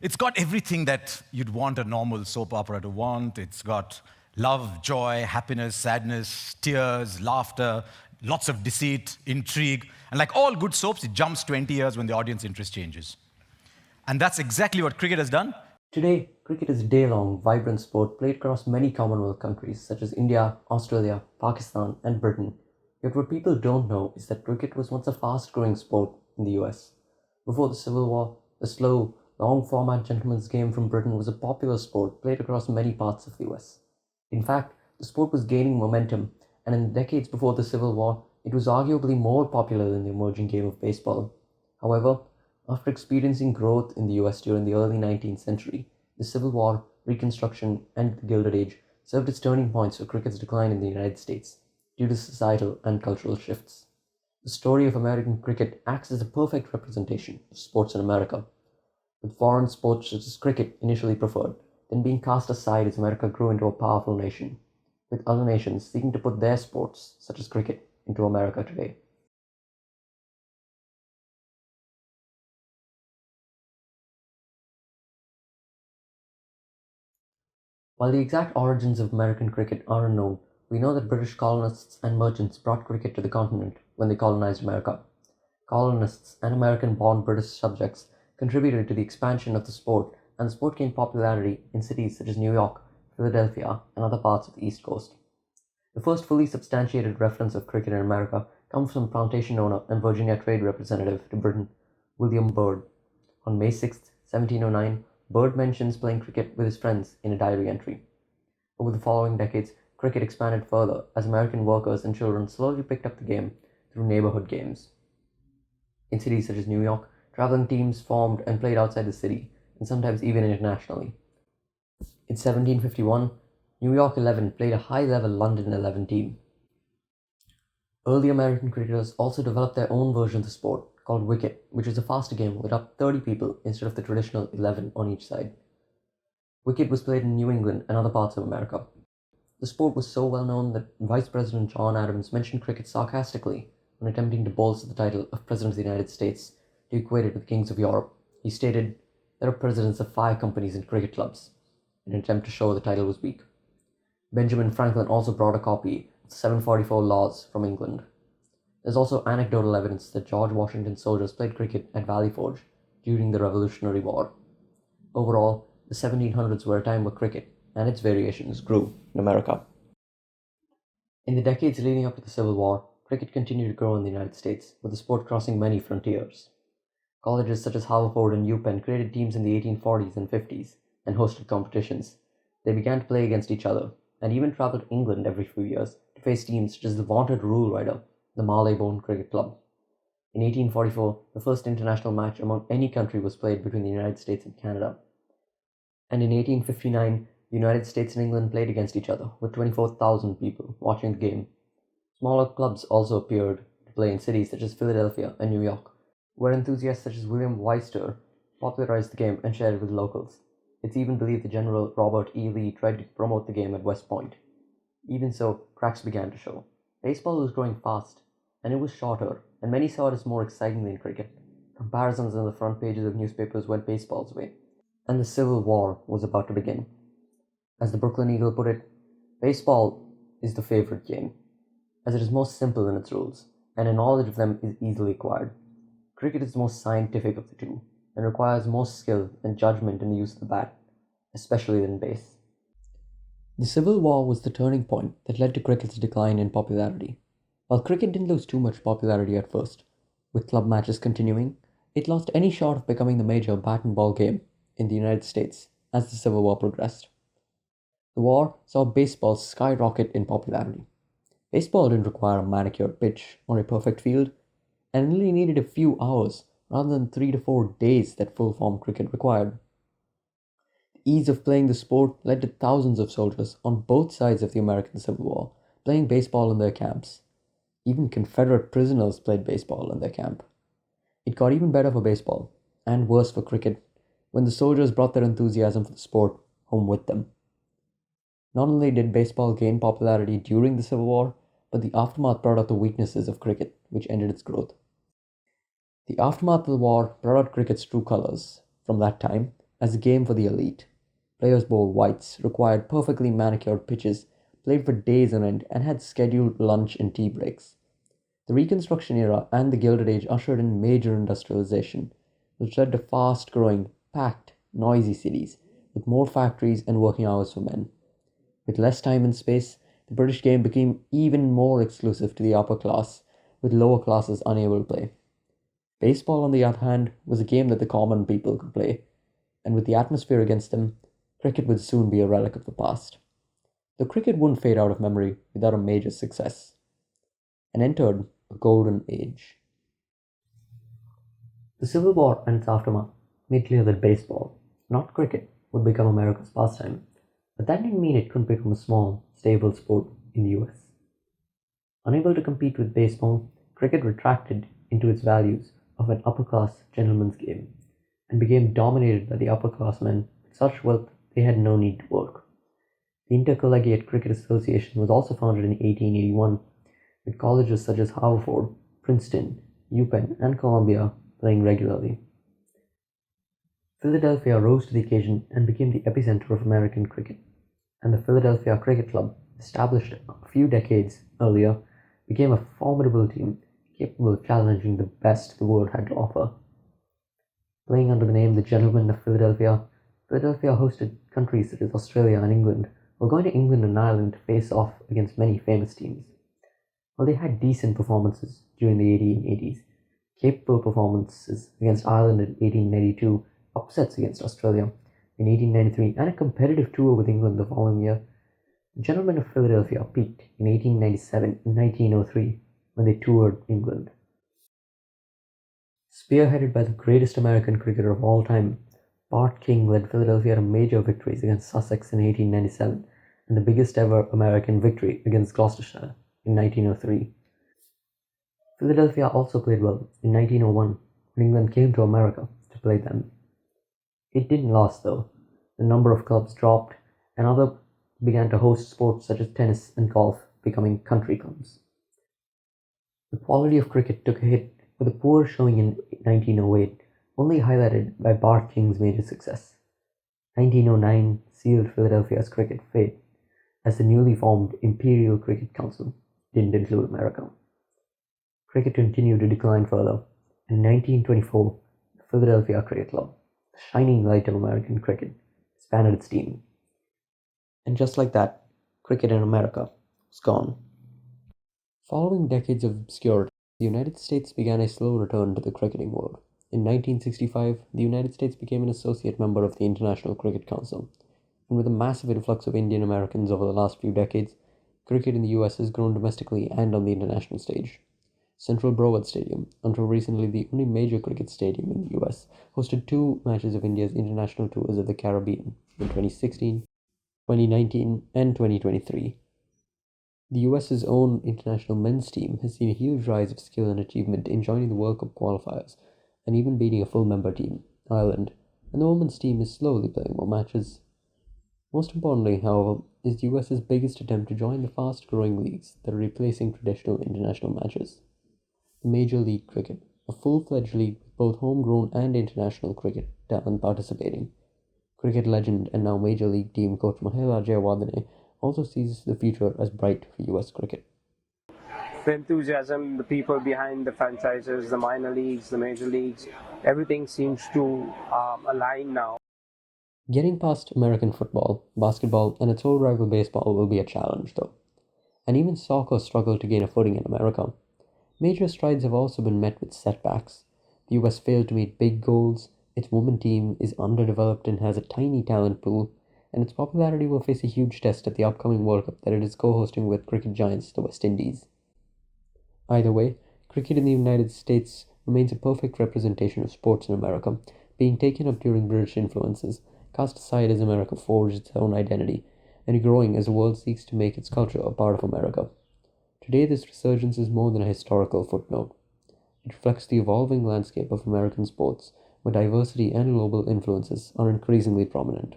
It's got everything that you'd want a normal soap opera to want. It's got love, joy, happiness, sadness, tears, laughter, lots of deceit, intrigue. And like all good soaps, it jumps 20 years when the audience interest changes. And that's exactly what cricket has done. Today, cricket is a day-long, vibrant sport played across many Commonwealth countries such as India, Australia, Pakistan, and Britain. Yet what people don't know is that cricket was once a fast-growing sport in the US. Before the Civil War, the slow, long-format gentleman's game from Britain was a popular sport played across many parts of the US. In fact, the sport was gaining momentum, and in the decades before the Civil War, it was arguably more popular than the emerging game of baseball. However, after experiencing growth in the US during the early 19th century, the Civil War, Reconstruction, and the Gilded Age served as turning points for cricket's decline in the United States due to societal and cultural shifts. The story of American cricket acts as a perfect representation of sports in America, with foreign sports such as cricket initially preferred, then being cast aside as America grew into a powerful nation, with other nations seeking to put their sports, such as cricket, into America today. While the exact origins of American cricket are unknown, we know that British colonists and merchants brought cricket to the continent when they colonized America. Colonists and American-born British subjects contributed to the expansion of the sport, and the sport gained popularity in cities such as New York, Philadelphia, and other parts of the East Coast. The first fully substantiated reference of cricket in America comes from plantation owner and Virginia trade representative to Britain, William Byrd. On May 6, 1709, Byrd mentions playing cricket with his friends in a diary entry. Over the following decades, cricket expanded further as American workers and children slowly picked up the game through neighborhood games. In cities such as New York, traveling teams formed and played outside the city, and sometimes even internationally. In 1751, New York 11 played a high-level London 11 team. Early American cricketers also developed their own version of the sport, called wicket, which is a faster game with up 30 people instead of the traditional 11 on each side. Wicket was played in New England and other parts of America. The sport was so well known that Vice President John Adams mentioned cricket sarcastically when attempting to bolster the title of President of the United States to equate it with kings of Europe. He stated, "There are presidents of 5 companies in cricket clubs," in an attempt to show the title was weak. Benjamin Franklin also brought a copy of the 744 Laws from England. There's also anecdotal evidence that George Washington's soldiers played cricket at Valley Forge during the Revolutionary War. Overall, the 1700s were a time where cricket and its variations grew in America. In the decades leading up to the Civil War, cricket continued to grow in the United States, with the sport crossing many frontiers. Colleges such as Haverford and UPenn created teams in the 1840s and 50s and hosted competitions. They began to play against each other, and even traveled to England every few years to face teams such as the vaunted Rule Rider, the Marylebone Cricket Club. In 1844, the first international match among any country was played between the United States and Canada. And in 1859, the United States and England played against each other, with 24,000 people watching the game. Smaller clubs also appeared to play in cities such as Philadelphia and New York, where enthusiasts such as William Weister popularized the game and shared it with locals. It's even believed that General Robert E. Lee tried to promote the game at West Point. Even so, cracks began to show. Baseball was growing fast, and it was shorter, and many saw it as more exciting than cricket. Comparisons on the front pages of newspapers went baseball's way, and the Civil War was about to begin. As the Brooklyn Eagle put it, baseball is the favorite game, as it is most simple in its rules, and a knowledge of them is easily acquired. Cricket is the most scientific of the two, and requires more skill and judgment in the use of the bat, especially than base. The Civil War was the turning point that led to cricket's decline in popularity. While cricket didn't lose too much popularity at first, with club matches continuing, it lost any shot of becoming the major bat and ball game in the United States as the Civil War progressed. The war saw baseball skyrocket in popularity. Baseball didn't require a manicured pitch or a perfect field, and only needed a few hours rather than 3 to 4 days that full-form cricket required. The ease of playing the sport led to thousands of soldiers on both sides of the American Civil War playing baseball in their camps. Even Confederate prisoners played baseball in their camp. It got even better for baseball, and worse for cricket, when the soldiers brought their enthusiasm for the sport home with them. Not only did baseball gain popularity during the Civil War, but the aftermath brought out the weaknesses of cricket, which ended its growth. The aftermath of the war brought out cricket's true colors. From that time, as a game for the elite. Players wore whites, required perfectly manicured pitches, played for days on end, and had scheduled lunch and tea breaks. The Reconstruction era and the Gilded Age ushered in major industrialization, which led to fast growing, packed, noisy cities with more factories and working hours for men. With less time and space, the British game became even more exclusive to the upper class, with lower classes unable to play. Baseball, on the other hand, was a game that the common people could play, and with the atmosphere against them, cricket would soon be a relic of the past. Though cricket wouldn't fade out of memory without a major success, and entered a golden age. The Civil War and its aftermath made clear that baseball, not cricket, would become America's pastime, but that didn't mean it couldn't become a small, stable sport in the US. Unable to compete with baseball, cricket retracted into its values of an upper-class gentleman's game and became dominated by the upper-class men with such wealth they had no need to work. The Intercollegiate Cricket Association was also founded in 1881, with colleges such as Harvard, Princeton, UPenn, and Columbia playing regularly. Philadelphia rose to the occasion and became the epicenter of American cricket, and the Philadelphia Cricket Club, established a few decades earlier, became a formidable team capable of challenging the best the world had to offer. Playing under the name the Gentlemen of Philadelphia, Philadelphia hosted countries such as Australia and England, while going to England and Ireland to face off against many famous teams. While they had decent performances during the 1880s, capable performances against Ireland in 1892, upsets against Australia in 1893, and a competitive tour with England the following year, the Gentlemen of Philadelphia peaked in 1897 and 1903 when they toured England. Spearheaded by the greatest American cricketer of all time, Bart King led Philadelphia to major victories against Sussex in 1897 and the biggest ever American victory against Gloucestershire in 1903. Philadelphia also played well in 1901 when England came to America to play them. It didn't last though. The number of clubs dropped and others began to host sports such as tennis and golf, becoming country clubs. The quality of cricket took a hit with a poor showing in 1908, only highlighted by Bart King's major success. 1909 sealed Philadelphia's cricket fate, as the newly formed Imperial Cricket Council didn't include America. Cricket continued to decline further, and in 1924, the Philadelphia Cricket Club, the shining light of American cricket, expanded its team. And just like that, cricket in America was gone. Following decades of obscurity, the United States began a slow return to the cricketing world. In 1965, the United States became an associate member of the International Cricket Council, and with a massive influx of Indian Americans over the last few decades, cricket in the US has grown domestically and on the international stage. Central Broward Stadium, until recently the only major cricket stadium in the US, hosted 2 matches of India's international tours of the Caribbean in 2016, 2019, and 2023. The US's own international men's team has seen a huge rise of skill and achievement in joining the World Cup qualifiers and even beating a full member team, Ireland, and the women's team is slowly playing more matches. Most importantly, however, is the US's biggest attempt to join the fast-growing leagues that are replacing traditional international matches. The Major League Cricket, a full-fledged league with both homegrown and international cricket talent participating. Cricket legend and now Major League team coach Mahela Jayawardene also sees the future as bright for US cricket. The enthusiasm, the people behind the franchises, the minor leagues, the major leagues, everything seems to align now. Getting past American football, basketball, and its old rival baseball will be a challenge, though. And even soccer struggled to gain a footing in America. Major strides have also been met with setbacks. The US failed to meet big goals, its women team is underdeveloped and has a tiny talent pool, and its popularity will face a huge test at the upcoming World Cup that it is co-hosting with cricket giants the West Indies. Either way, cricket in the United States remains a perfect representation of sports in America, being taken up during British influences, cast aside as America forged its own identity, and growing as the world seeks to make its culture a part of America. Today, this resurgence is more than a historical footnote. It reflects the evolving landscape of American sports, where diversity and global influences are increasingly prominent.